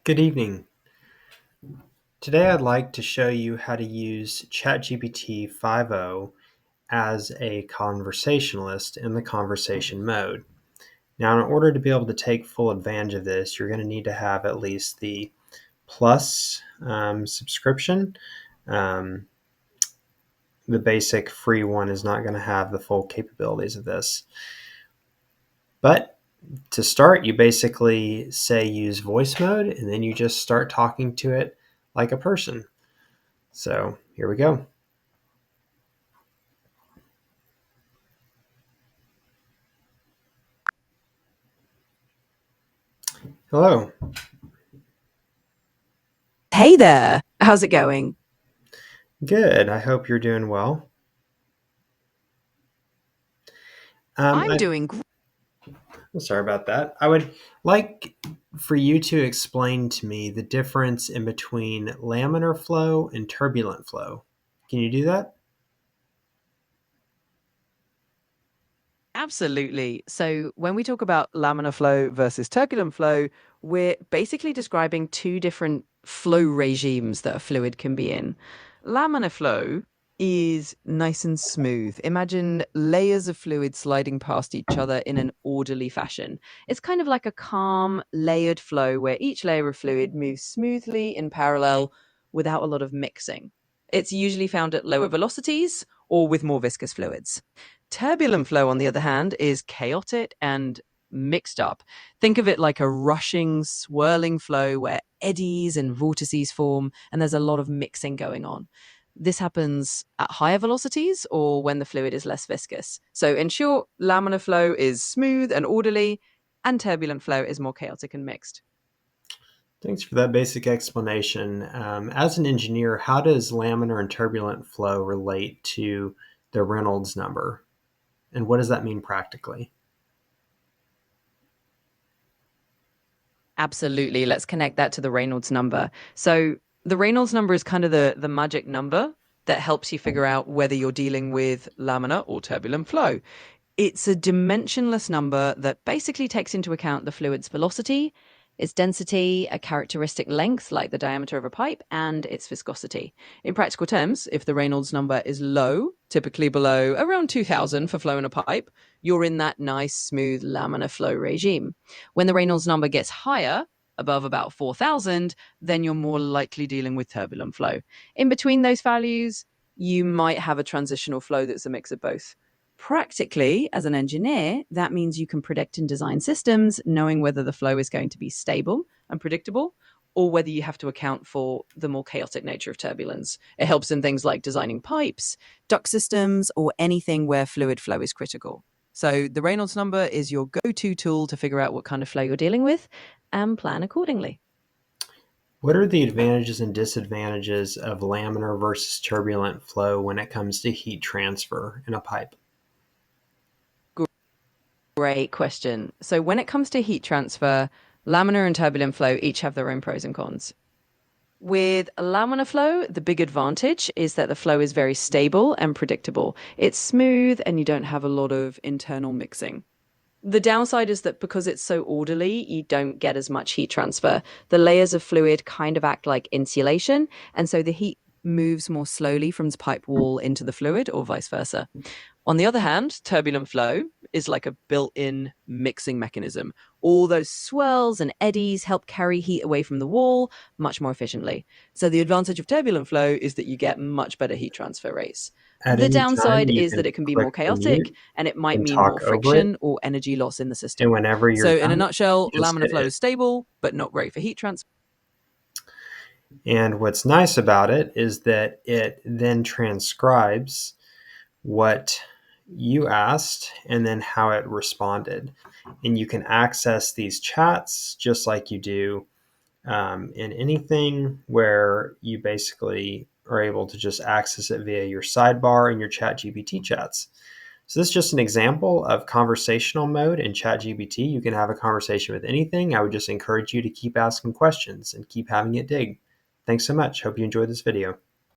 Good evening. Today I'd like to show you how to use ChatGPT 5.0 as a conversationalist in the conversation mode. Now, in order to be able to take full advantage of this, you're going to need to have at least the Plus subscription. Um, the basic free one is not going to have the full capabilities of this. But to start, you basically say use voice mode, and then you just start talking to it like a person. So here we go. Hello. Hey there, how's it going? Good. I hope you're doing well. Um, I'm I, doing Sorry about that. I would like for you to explain to me the difference in between laminar flow and turbulent flow. Can you do that? absolutely. So, when we talk about laminar flow versus turbulent flow, we're basically describing two different flow regimes that a fluid can be in. Laminar flow is nice and smooth. Imagine layers of fluid sliding past each other in an orderly fashion. It's kind of like a calm, layered flow where each layer of fluid moves smoothly in parallel without a lot of mixing. It's usually found at lower velocities or with more viscous fluids. Turbulent flow, on the other hand, is chaotic and mixed up. Think of it like a rushing, swirling flow where eddies and vortices form, and there's a lot of mixing going on. This happens at higher velocities or when the fluid is less viscous. So, in short, laminar flow is smooth and orderly, and turbulent flow is more chaotic and mixed. Thanks for that basic explanation. As an engineer, how does laminar and turbulent flow relate to the Reynolds number? And what does that mean practically? Absolutely. Let's connect that to the Reynolds number. So the Reynolds number is kind of the magic number that helps you figure out whether you're dealing with laminar or turbulent flow. It's a dimensionless number that basically takes into account the fluid's velocity, its density, a characteristic length like the diameter of a pipe, and its viscosity. In practical terms, if the Reynolds number is low, typically below around 2000 for flow in a pipe, you're in that nice, smooth laminar flow regime. When the Reynolds number gets higher, above about 4000, then you're more likely dealing with turbulent flow. In between those values, you might have a transitional flow that's a mix of both. Practically, as an engineer, that means you can predict and design systems knowing whether the flow is going to be stable and predictable or whether you have to account for the more chaotic nature of turbulence. It helps in things like designing pipes, duct systems, or anything where fluid flow is critical. So the Reynolds number is your go-to tool to figure out what kind of flow you're dealing with and plan accordingly. What are the advantages and disadvantages of laminar versus turbulent flow when it comes to heat transfer in a pipe? Great question. So when it comes to heat transfer, laminar and turbulent flow each have their own pros and cons. With laminar flow, the big advantage is that the flow is very stable and predictable. It's smooth and you don't have a lot of internal mixing. The downside is that because it's so orderly, you don't get as much heat transfer. The layers of fluid kind of act like insulation, and so the heat moves more slowly from the pipe wall into the fluid or vice versa. On the other hand, turbulent flow is like a built in mixing mechanism. All those swirls and eddies help carry heat away from the wall much more efficiently. So, the advantage of turbulent flow is that you get much better heat transfer rates. At The any time, downside you is that can it can be click more the chaotic mute and it might and mean more talk over it. friction or energy loss in the And system. whenever you're So, in a done, nutshell, you just laminar hit flow it. is stable, but not great for heat transfer. And what's nice about it is that it then transcribes what you asked and then how it responded. And you can access these chats just like you do in anything where you basically are able to just access it via your sidebar and your ChatGPT chats. So this is just an example of conversational mode in ChatGPT. You can have a conversation with anything. I would just encourage you to keep asking questions and keep having it dig. Thanks so much. Hope you enjoyed this video.